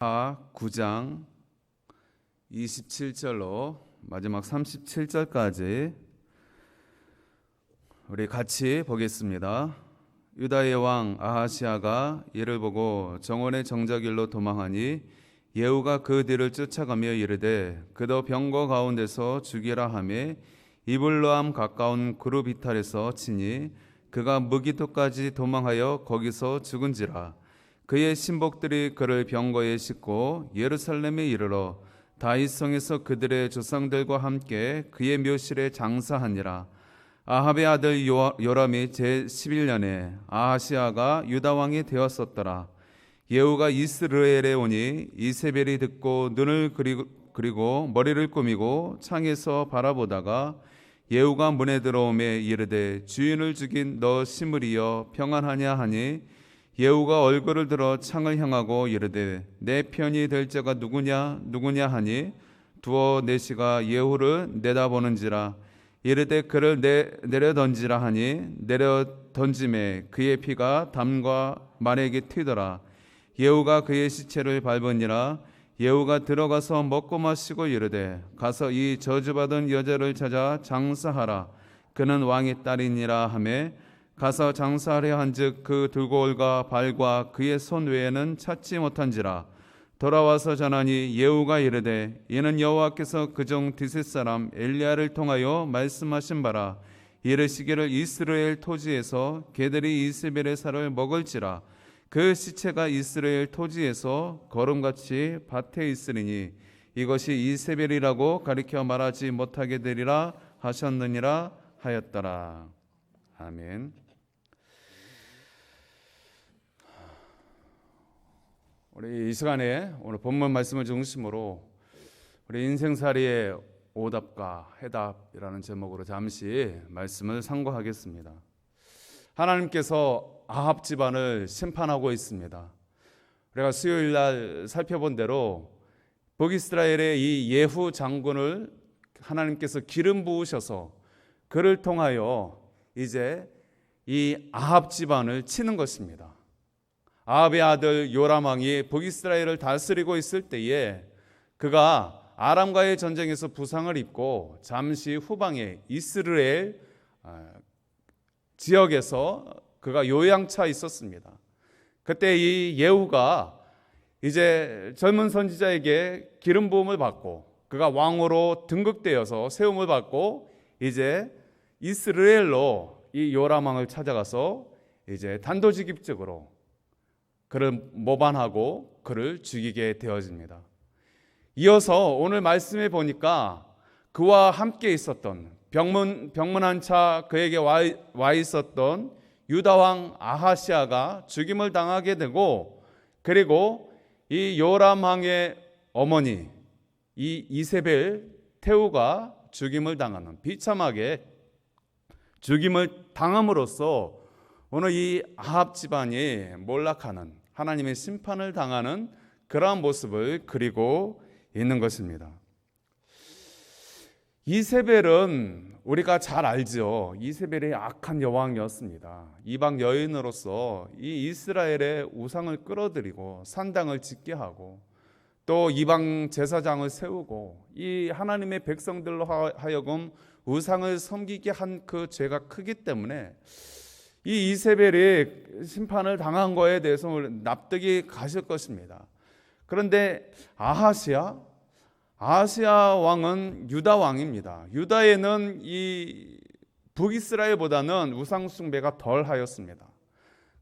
9장 27절로 마지막 37절까지 우리 같이 보겠습니다. 유다의 왕 아하시아가 이를 보고 정원의 정자길로 도망하니 예후가 그 뒤를 쫓아가며 이르되 그도 병거 가운데서 죽이라 하매 이블로암 가까운 그룹 이탈에서 치니 그가 무기토까지 도망하여 거기서 죽은지라. 그의 신복들이 그를 병거에 싣고 예루살렘에 이르러 다윗성에서 그들의 조상들과 함께 그의 묘실에 장사하니라. 아합의 아들 요람이 제11년에 아하시아가 유다 왕이 되었었더라. 예후가 이스라엘에 오니 이세벨이 듣고 눈을 그리고 머리를 꾸미고 창에서 바라보다가 예후가 문에 들어오매 이르되 주인을 죽인 너 시므리여 평안하냐 하니 예후가 얼굴을 들어 창을 향하고 이르되 내 편이 될 자가 누구냐 하니 두어 내시가 예후를 내다보는지라. 이르되 그를 내려 던지라 하니 내려 던짐에 그의 피가 담과 말에게 튀더라. 예후가 그의 시체를 밟으니라. 예후가 들어가서 먹고 마시고 이르되 가서 이 저주받은 여자를 찾아 장사하라. 그는 왕의 딸이니라 하매 가서 장사하려 한즉 그 들고올과 발과 그의 손 외에는 찾지 못한지라. 돌아와서 전하니 예후가 이르되 이는 여호와께서 그종 디셋 사람 엘리야를 통하여 말씀하신 바라. 이르시기를 이스라엘 토지에서 개들이 이세벨의 살을 먹을지라. 그 시체가 이스라엘 토지에서 거름같이 밭에 있으리니 이것이 이세벨이라고 가리켜 말하지 못하게 되리라 하셨느니라 하였더라. 아멘. 우리 이 시간에 오늘 본문 말씀을 중심으로 우리 인생살이의 오답과 해답이라는 제목으로 잠시 말씀을 상고하겠습니다. 하나님께서 아합 집안을 심판하고 있습니다. 우리가 수요일 날 살펴본 대로 북이스라엘의 이 예후 장군을 하나님께서 기름 부으셔서 그를 통하여 이제 이 아합 집안을 치는 것입니다. 아합의 아들 요람 왕이 북이스라엘을 다스리고 있을 때에 그가 아람과의 전쟁에서 부상을 입고 잠시 후방에 이스라엘 지역에서 그가 요양차 있었습니다. 그때 이 예후가 이제 젊은 선지자에게 기름 부음을 받고 그가 왕으로 등극되어서 세움을 받고 이제 이스라엘로 이 요람 왕을 찾아가서 이제 단도직입적으로 그를 모반하고 그를 죽이게 되어집니다. 이어서 오늘 말씀에 보니까 그와 함께 있었던 병문안 차 그에게 와 있었던 유다 왕 아하시아가 죽임을 당하게 되고 그리고 이 요람 왕의 어머니 이 이세벨 태우가 죽임을 당하는 비참하게 죽임을 당함으로써 오늘 이 아합 집안이 몰락하는 하나님의 심판을 당하는 그러한 모습을 그리고 있는 것입니다. 이세벨은 우리가 잘 알죠. 이세벨이 악한 여왕이었습니다. 이방 여인으로서 이 이스라엘의 우상을 끌어들이고 산당을 짓게 하고 또 이방 제사장을 세우고 이 하나님의 백성들로 하여금 우상을 섬기게 한 그 죄가 크기 때문에 이 이세벨이 심판을 당한 거에 대해서 납득이 가실 것입니다. 그런데 아하시아 왕은 유다 왕입니다. 유다에는 이 북이스라엘보다는 우상 숭배가 덜 하였습니다.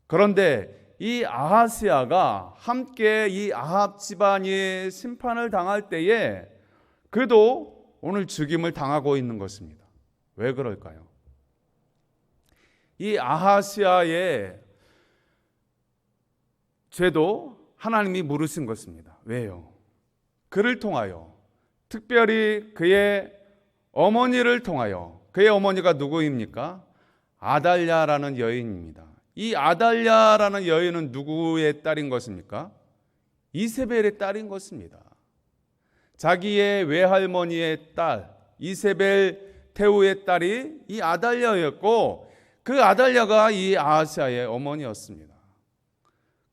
그런데 이 아하시아가 함께 이 아합 집안이 심판을 당할 때에 그도 오늘 죽임을 당하고 있는 것입니다. 왜 그럴까요? 이 아하시아의 죄도 하나님이 물으신 것입니다. 왜요? 그를 통하여 특별히 그의 어머니를 통하여 그의 어머니가 누구입니까? 아달랴라는 여인입니다. 이 아달랴라는 여인은 누구의 딸인 것입니까? 이세벨의 딸인 것입니다. 자기의 외할머니의 딸 이세벨 태우의 딸이 이 아달랴였고 그 아달랴가 이 아하시아의 어머니였습니다.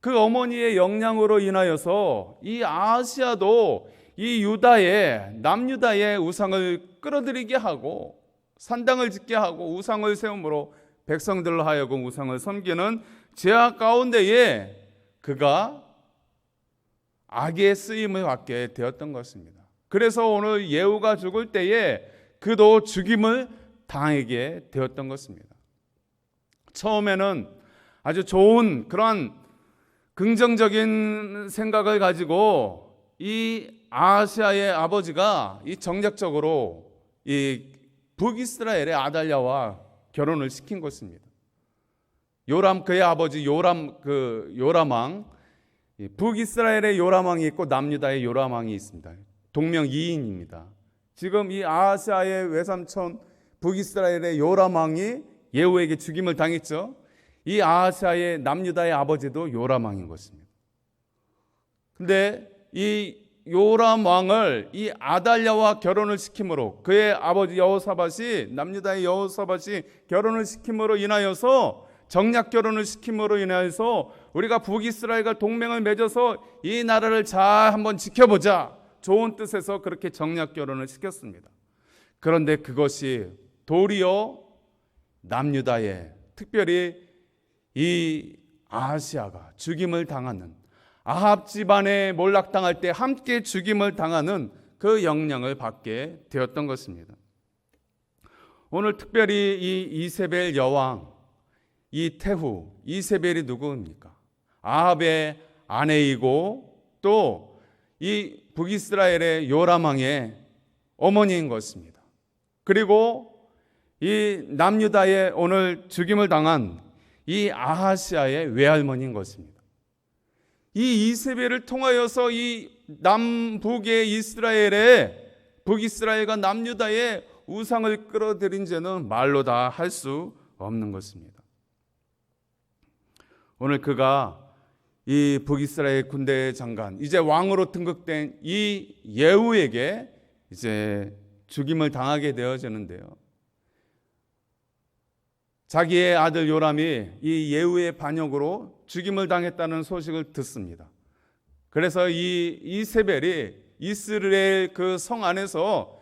그 어머니의 영향으로 인하여서 이 아하시아도 이 유다의 남유다의 우상을 끌어들이게 하고 산당을 짓게 하고 우상을 세움으로 백성들로 하여금 우상을 섬기는 죄악 가운데에 그가 악의 쓰임을 받게 되었던 것입니다. 그래서 오늘 예후가 죽을 때에 그도 죽임을 당하게 되었던 것입니다. 처음에는 아주 좋은 그런 긍정적인 생각을 가지고 이 아하시아의 아버지가 이 정략적으로 이 북이스라엘의 아달랴와 결혼을 시킨 것입니다. 요람 그의 아버지 요람 왕, 북이스라엘의 요람 왕이 있고 남유다의 요람 왕이 있습니다. 동명이인입니다. 지금 이 아하시아의 외삼촌 북이스라엘의 요람 왕이 예후에게 죽임을 당했죠. 이 아하시아의 남유다의 아버지도 요람 왕인 것입니다. 근데 이 요람 왕을 이 아달랴와 결혼을 시킴으로 그의 아버지 여호사밧이 남유다의 여호사밧이 결혼을 시킴으로 인하여서 정략 결혼을 시킴으로 인하여서 우리가 북이스라엘과 동맹을 맺어서 이 나라를 잘 한번 지켜보자 좋은 뜻에서 그렇게 정략 결혼을 시켰습니다. 그런데 그것이 도리어 남유다에 특별히 이 아하시아가 죽임을 당하는 아합 집안에 몰락당할 때 함께 죽임을 당하는 그 영향을 받게 되었던 것입니다. 오늘 특별히 이 이세벨 여왕, 이 태후, 이세벨이 누구입니까? 아합의 아내이고 또 이 북이스라엘의 요람 왕의 어머니인 것입니다. 그리고 이 남유다에 오늘 죽임을 당한 이 아하시아의 외할머니인 것입니다. 이 이세벨을 통하여서 이 남북의 이스라엘의 북이스라엘과 남유다의 우상을 끌어들인 죄는 말로 다 할 수 없는 것입니다. 오늘 그가 이 북이스라엘 군대 장관, 이제 왕으로 등극된 이 예후에게 이제 죽임을 당하게 되어지는데요. 자기의 아들 요람이 이 예후의 반역으로 죽임을 당했다는 소식을 듣습니다. 그래서 이 이세벨이 이스라엘 그 성 안에서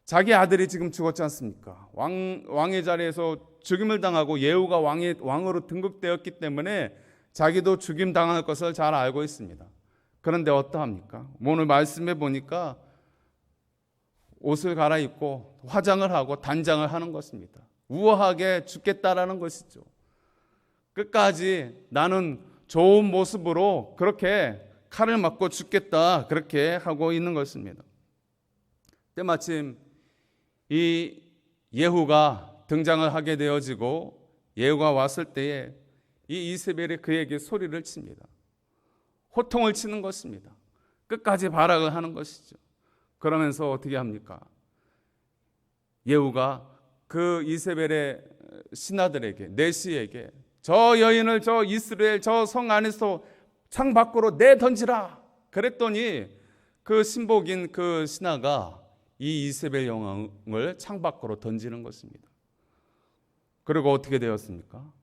자기 아들이 지금 죽었지 않습니까? 왕의 자리에서 죽임을 당하고 예후가 왕으로 등극되었기 때문에 자기도 죽임 당할 것을 잘 알고 있습니다. 그런데 어떠합니까? 오늘 말씀해 보니까 옷을 갈아입고 화장을 하고 단장을 하는 것입니다. 우아하게 죽겠다라는 것이죠. 끝까지 나는 좋은 모습으로 그렇게 칼을 맞고 죽겠다 그렇게 하고 있는 것입니다. 때마침 이 예후가 등장을 하게 되어지고 예후가 왔을 때에 이 이세벨이 그에게 소리를 칩니다. 호통을 치는 것입니다. 끝까지 발악을 하는 것이죠. 그러면서 어떻게 합니까? 예후가 그 이세벨의 신하들에게 내시에게 저 여인을 저 이스라엘 저 성 안에서 창 밖으로 내던지라 그랬더니 그 신복인 그 신하가 이 이세벨 여왕을 창 밖으로 던지는 것입니다. 그리고 어떻게 되었습니까?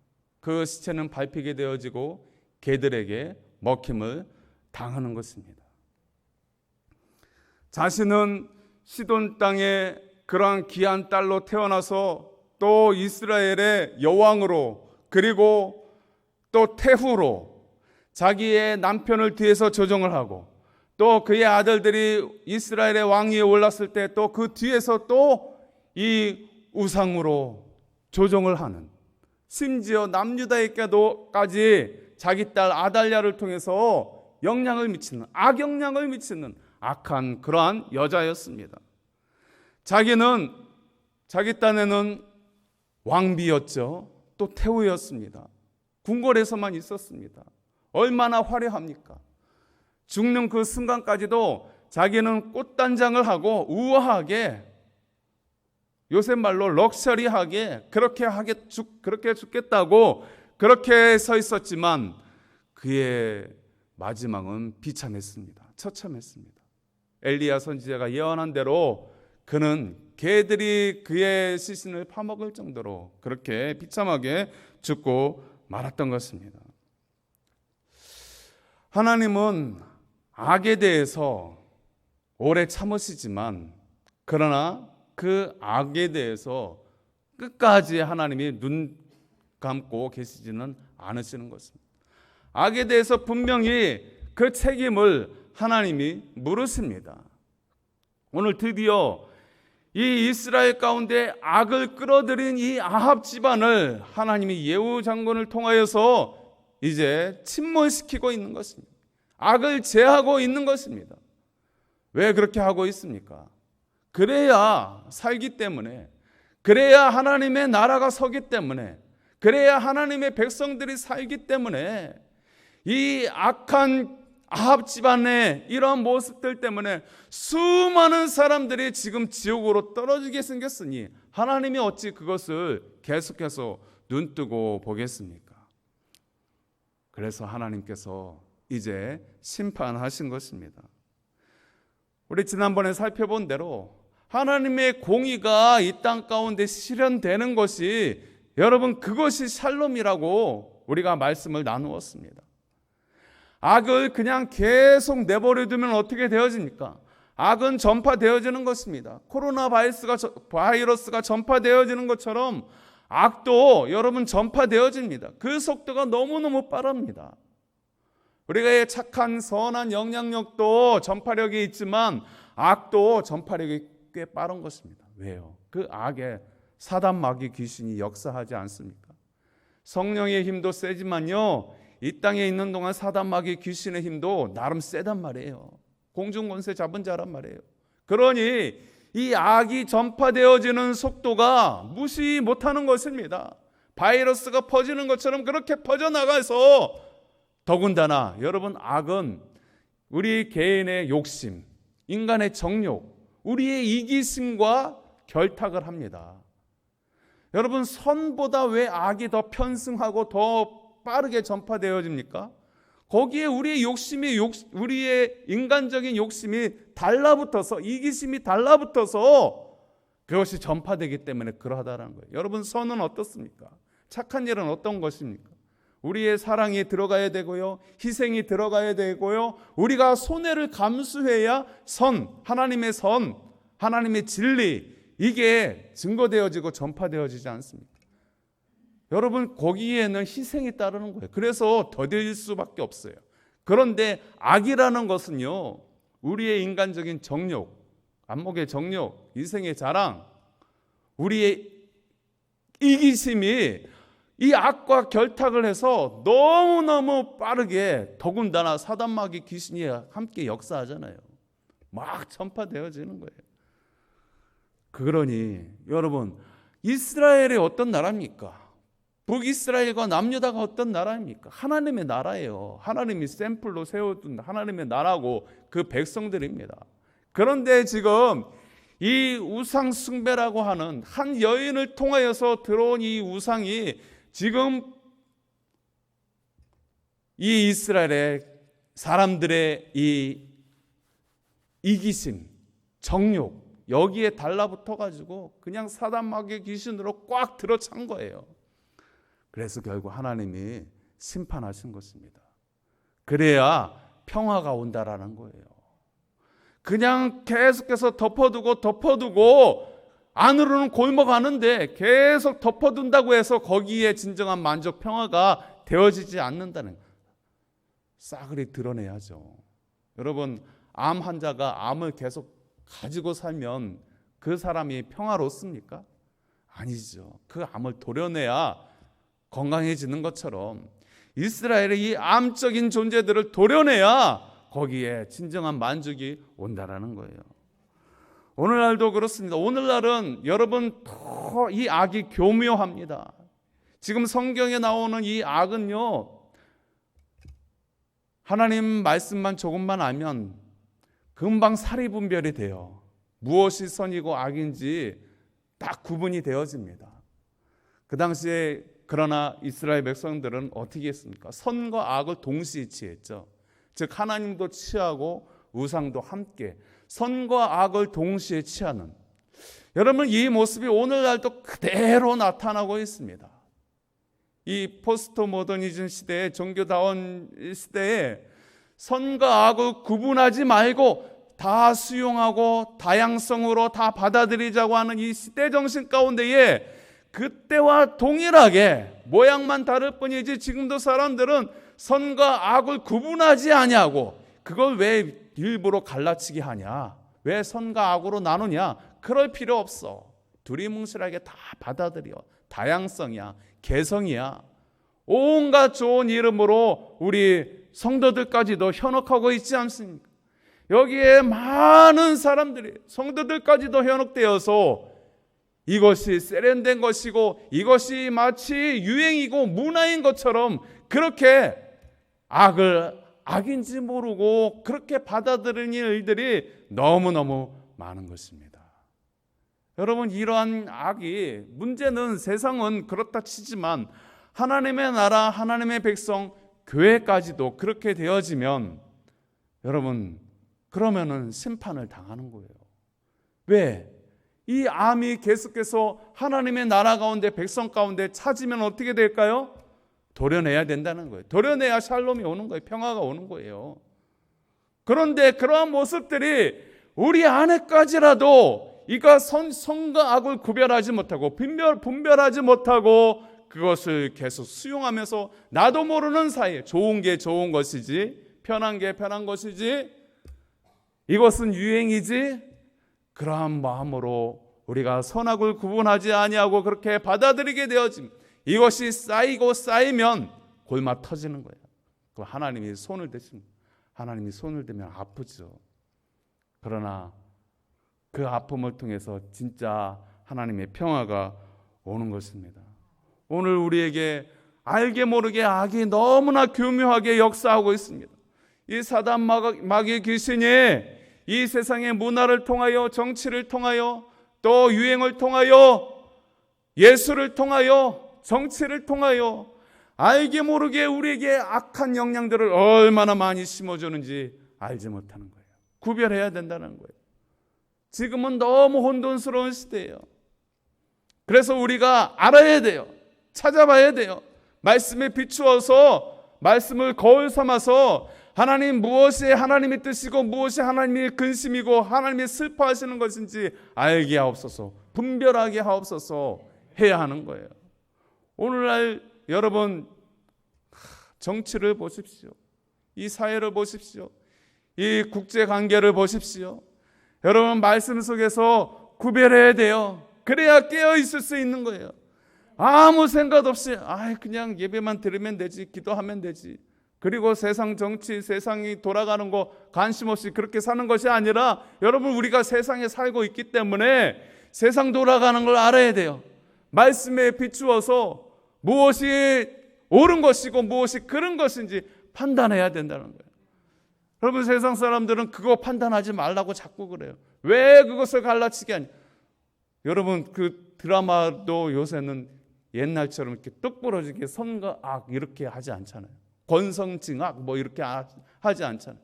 그 시체는 밟히게 되어지고 개들에게 먹힘을 당하는 것입니다. 자신은 시돈 땅에 그러한 귀한 딸로 태어나서 또 이스라엘의 여왕으로 그리고 또 태후로 자기의 남편을 뒤에서 조종을 하고 또 그의 아들들이 이스라엘의 왕위에 올랐을 때 또 그 뒤에서 또 이 우상으로 조종을 하는 심지어 남유다에게도까지 자기 딸 아달랴를 통해서 영향을 미치는 악영향을 미치는 악한 그러한 여자였습니다. 자기는 자기 딴에는 왕비였죠. 또 태후였습니다. 궁궐에서만 있었습니다. 얼마나 화려합니까? 죽는 그 순간까지도 자기는 꽃단장을 하고 우아하게 요새 말로 럭셔리하게 그렇게 죽겠다고 그렇게 서 있었지만 그의 마지막은 비참했습니다. 처참했습니다. 엘리야 선지자가 예언한 대로 그는 개들이 그의 시신을 파먹을 정도로 그렇게 비참하게 죽고 말았던 것입니다. 하나님은 악에 대해서 오래 참으시지만 그러나 그 악에 대해서 끝까지 하나님이 눈 감고 계시지는 않으시는 것입니다. 악에 대해서 분명히 그 책임을 하나님이 물으십니다. 오늘 드디어 이 이스라엘 가운데 악을 끌어들인 이 아합 집안을 하나님이 예후 장군을 통하여서 이제 침몰시키고 있는 것입니다. 악을 제하고 있는 것입니다. 왜 그렇게 하고 있습니까? 그래야 살기 때문에, 그래야 하나님의 나라가 서기 때문에, 그래야 하나님의 백성들이 살기 때문에 이 악한 아합 집안의 이러한 모습들 때문에 수많은 사람들이 지금 지옥으로 떨어지게 생겼으니 하나님이 어찌 그것을 계속해서 눈뜨고 보겠습니까? 그래서 하나님께서 이제 심판하신 것입니다. 우리 지난번에 살펴본 대로 하나님의 공의가 이 땅 가운데 실현되는 것이, 여러분, 그것이 샬롬이라고 우리가 말씀을 나누었습니다. 악을 그냥 계속 내버려 두면 어떻게 되어집니까? 악은 전파되어지는 것입니다. 코로나 바이러스가 전파되어지는 것처럼 악도 여러분 전파되어집니다. 그 속도가 너무너무 빠릅니다. 우리가 착한 선한 영향력도 전파력이 있지만 악도 전파력이 꽤 빠른 것입니다. 왜요? 그 악에 사단 마귀 귀신이 역사하지 않습니까? 성령의 힘도 세지만요, 이 땅에 있는 동안 사단 마귀 귀신의 힘도 나름 세단 말이에요. 공중권세 잡은 자란 말이에요. 그러니 이 악이 전파되어지는 속도가 무시 못하는 것입니다. 바이러스가 퍼지는 것처럼 그렇게 퍼져나가서, 더군다나 여러분, 악은 우리 개인의 욕심, 인간의 정욕, 우리의 이기심과 결탁을 합니다. 여러분, 선보다 왜 악이 더 편승하고 더 빠르게 전파되어집니까? 거기에 우리의 우리의 인간적인 욕심이 달라붙어서, 이기심이 달라붙어서 그것이 전파되기 때문에 그러하다는 거예요. 여러분, 선은 어떻습니까? 착한 일은 어떤 것입니까? 우리의 사랑이 들어가야 되고요, 희생이 들어가야 되고요, 우리가 손해를 감수해야 하나님의 하나님의 진리, 이게 증거되어지고 전파되어지지 않습니까? 여러분, 거기에는 희생이 따르는 거예요. 그래서 더딜 수밖에 없어요. 그런데 악이라는 것은요, 우리의 인간적인 정욕, 안목의 정욕, 이생의 자랑, 우리의 이기심이 이 악과 결탁을 해서 너무너무 빠르게, 더군다나 사단마귀 귀신이 함께 역사하잖아요. 막 전파되어지는 거예요. 그러니 여러분, 이스라엘이 어떤 나라입니까? 북이스라엘과 남유다가 어떤 나라입니까? 하나님의 나라예요. 하나님이 샘플로 세워둔 하나님의 나라고 그 백성들입니다. 그런데 지금 이 우상 숭배라고 하는 한 여인을 통하여서 들어온 이 우상이 지금 이 이스라엘의 사람들의 이 이기심, 정욕, 여기에 달라붙어가지고 그냥 사단 마귀의 귀신으로 꽉 들어찬 거예요. 그래서 결국 하나님이 심판하신 것입니다. 그래야 평화가 온다라는 거예요. 그냥 계속해서 덮어두고 안으로는 골먹하는데 계속 덮어둔다고 해서 거기에 진정한 만족, 평화가 되어지지 않는다는 거예요. 싸그리 드러내야죠. 여러분, 암 환자가 암을 계속 가지고 살면 그 사람이 평화롭습니까? 아니죠. 그 암을 도려내야 건강해지는 것처럼 이스라엘의 이 암적인 존재들을 도려내야 거기에 진정한 만족이 온다라는 거예요. 오늘날도 그렇습니다. 오늘날은 여러분 더 이 악이 교묘합니다. 지금 성경에 나오는 이 악은요, 하나님 말씀만 조금만 알면 금방 사리분별이 돼요. 무엇이 선이고 악인지 딱 구분이 되어집니다. 그 당시에 그러나 이스라엘 백성들은 어떻게 했습니까? 선과 악을 동시에 취했죠. 즉 하나님도 취하고 우상도 함께 선과 악을 동시에 취하는, 여러분, 이 모습이 오늘날도 그대로 나타나고 있습니다. 이 포스트 모더니즘 시대에, 종교다원 시대에 선과 악을 구분하지 말고 다 수용하고 다양성으로 다 받아들이자고 하는 이 시대 정신 가운데에 그때와 동일하게 모양만 다를 뿐이지 지금도 사람들은 선과 악을 구분하지 아니하고 그걸 왜 일부러 갈라치기 하냐? 왜 선과 악으로 나누냐? 그럴 필요 없어. 두리뭉실하게 다 받아들여. 다양성이야. 개성이야. 온갖 좋은 이름으로 우리 성도들까지도 현혹하고 있지 않습니까? 여기에 많은 사람들이 성도들까지도 현혹되어서 이것이 세련된 것이고 이것이 마치 유행이고 문화인 것처럼 그렇게 악인지 모르고 그렇게 받아들이는 일들이 너무너무 많은 것입니다. 여러분, 이러한 악이, 문제는 세상은 그렇다 치지만 하나님의 나라, 하나님의 백성, 교회까지도 그렇게 되어지면 여러분, 그러면은 심판을 당하는 거예요. 왜? 이 암이 계속해서 하나님의 나라 가운데, 백성 가운데 찾으면 어떻게 될까요? 도려내야 된다는 거예요. 도려내야 샬롬이 오는 거예요. 평화가 오는 거예요. 그런데 그러한 모습들이 우리 안에까지라도 이가 선과 악을 구별하지 못하고 분별하지 못하고 그것을 계속 수용하면서 나도 모르는 사이에 좋은 게 좋은 것이지, 편한 게 편한 것이지, 이것은 유행이지, 그러한 마음으로 우리가 선악을 구분하지 아니하고 그렇게 받아들이게 되어집니다. 이것이 쌓이고 쌓이면 골마 터지는 거예요. 그 하나님이 손을 대십니다. 하나님이 손을 대면 아프죠. 그러나 그 아픔을 통해서 진짜 하나님의 평화가 오는 것입니다. 오늘 우리에게 알게 모르게 악이 너무나 교묘하게 역사하고 있습니다. 이 사단 마귀의 귀신이 이 세상의 문화를 통하여, 정치를 통하여, 또 유행을 통하여, 예술을 통하여, 정치를 통하여 알게 모르게 우리에게 악한 영향들을 얼마나 많이 심어주는지 알지 못하는 거예요. 구별해야 된다는 거예요. 지금은 너무 혼돈스러운 시대예요. 그래서 우리가 알아야 돼요. 찾아봐야 돼요. 말씀에 비추어서, 말씀을 거울 삼아서 하나님 무엇이 하나님의 뜻이고 무엇이 하나님의 근심이고 하나님이 슬퍼하시는 것인지 알게 하옵소서, 분별하게 하옵소서 해야 하는 거예요. 오늘날 여러분, 정치를 보십시오. 이 사회를 보십시오. 이 국제관계를 보십시오. 여러분, 말씀 속에서 구별해야 돼요. 그래야 깨어 있을 수 있는 거예요. 아무 생각 없이 그냥 예배만 들으면 되지, 기도하면 되지, 그리고 세상 정치, 세상이 돌아가는 거 관심 없이 그렇게 사는 것이 아니라, 여러분, 우리가 세상에 살고 있기 때문에 세상 돌아가는 걸 알아야 돼요. 말씀에 비추어서 무엇이 옳은 것이고 무엇이 그른 것인지 판단해야 된다는 거예요. 여러분, 세상 사람들은 그거 판단하지 말라고 자꾸 그래요. 왜 그것을 갈라치게 하냐? 여러분, 그 드라마도 요새는 옛날처럼 이렇게 똑부러지게 선과 악 이렇게 하지 않잖아요. 권성징악 뭐 이렇게 하지 않잖아요.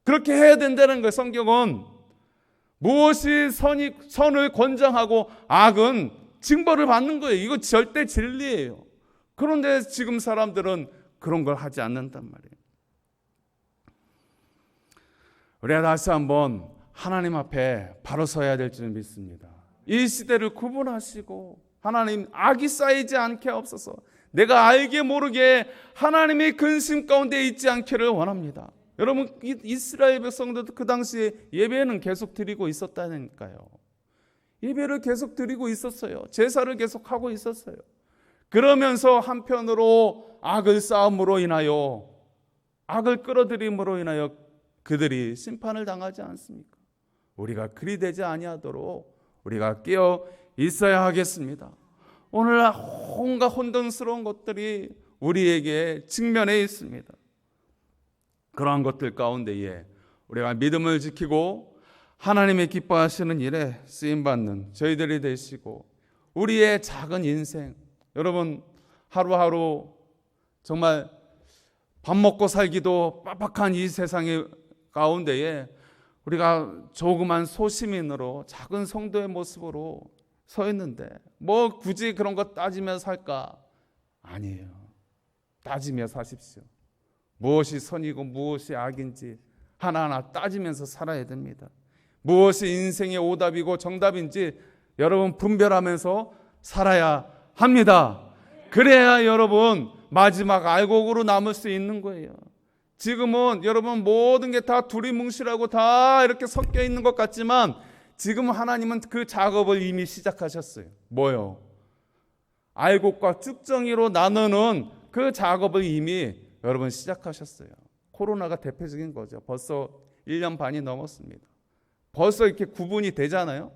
그렇게 해야 된다는 거예요. 성경은 무엇이 선을 권장하고 악은 징벌을 받는 거예요. 이거 절대 진리예요. 그런데 지금 사람들은 그런 걸 하지 않는단 말이에요. 우리가 다시 한번 하나님 앞에 바로 서야 될 줄 믿습니다. 이 시대를 구분하시고 하나님, 악이 쌓이지 않게 하옵소서. 내가 알게 모르게 하나님의 근심 가운데 있지 않기를 원합니다. 여러분, 이스라엘 백성들도 그 당시에 예배는 계속 드리고 있었다니까요. 예배를 계속 드리고 있었어요. 제사를 계속 하고 있었어요. 그러면서 한편으로 악을 쌓음으로 인하여, 악을 끌어들임으로 인하여 그들이 심판을 당하지 않습니까? 우리가 그리 되지 아니하도록 우리가 깨어 있어야 하겠습니다. 오늘 온갖 혼돈스러운 것들이 우리에게 직면해 있습니다. 그러한 것들 가운데에 우리가 믿음을 지키고 하나님의 기뻐하시는 일에 쓰임받는 저희들이 되시고, 우리의 작은 인생, 여러분, 하루하루 정말 밥 먹고 살기도 빡빡한 이 세상의 가운데에 우리가 조그만 소시민으로 작은 성도의 모습으로 서 있는데 뭐 굳이 그런 거 따지며 살까? 아니에요. 따지며 사십시오. 무엇이 선이고 무엇이 악인지 하나하나 따지면서 살아야 됩니다. 무엇이 인생의 오답이고 정답인지 여러분 분별하면서 살아야 합니다. 그래야 여러분 마지막 알곡으로 남을 수 있는 거예요. 지금은 여러분 모든 게 다 두리뭉실하고 다 이렇게 섞여 있는 것 같지만 지금 하나님은 그 작업을 이미 시작하셨어요. 뭐요? 알곡과 쭉정이로 나누는 그 작업을 이미 여러분 시작하셨어요. 코로나가 대표적인 거죠. 벌써 1년 반이 넘었습니다. 벌써 이렇게 구분이 되잖아요.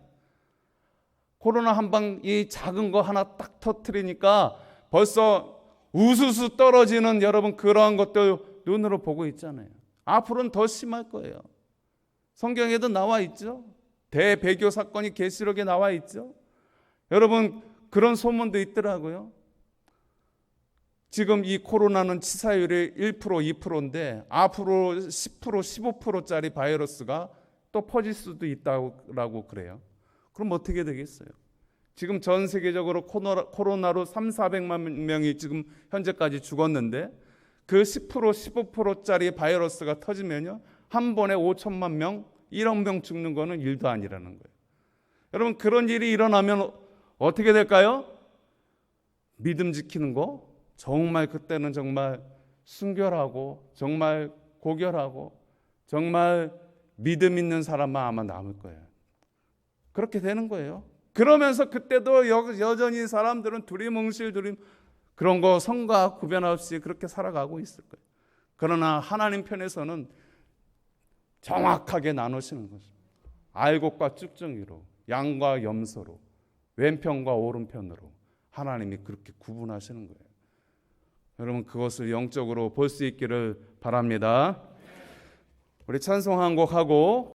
코로나 한 방 이 작은 거 하나 딱 터뜨리니까 벌써 우수수 떨어지는 여러분 그러한 것들 눈으로 보고 있잖아요. 앞으로는 더 심할 거예요. 성경에도 나와 있죠. 대배교 사건이 계시록에 나와 있죠. 여러분 그런 소문도 있더라고요. 지금 이 코로나는 치사율이 1%, 2%인데 앞으로 10%, 15%짜리 바이러스가 또 퍼질 수도 있다고 그래요. 그럼 어떻게 되겠어요? 지금 전 세계적으로 코로나로 3,400만 명이 지금 현재까지 죽었는데 그 10%, 15%짜리 바이러스가 터지면요. 한 번에 5천만 명, 1억 명 죽는 거는 일도 아니라는 거예요. 여러분 그런 일이 일어나면 어떻게 될까요? 믿음 지키는 거 정말 그때는 정말 순결하고 정말 고결하고 정말 믿음 있는 사람만 아마 남을 거예요. 그렇게 되는 거예요. 그러면서 그때도 여전히 사람들은 두리뭉실 그런 거 성과 구별 없이 그렇게 살아가고 있을 거예요. 그러나 하나님 편에서는 정확하게 나누시는 거죠. 알곡과 쭉정이로, 양과 염소로, 왼편과 오른편으로 하나님이 그렇게 구분하시는 거예요. 여러분 그것을 영적으로 볼 수 있기를 바랍니다. 우리 찬송 한 곡 하고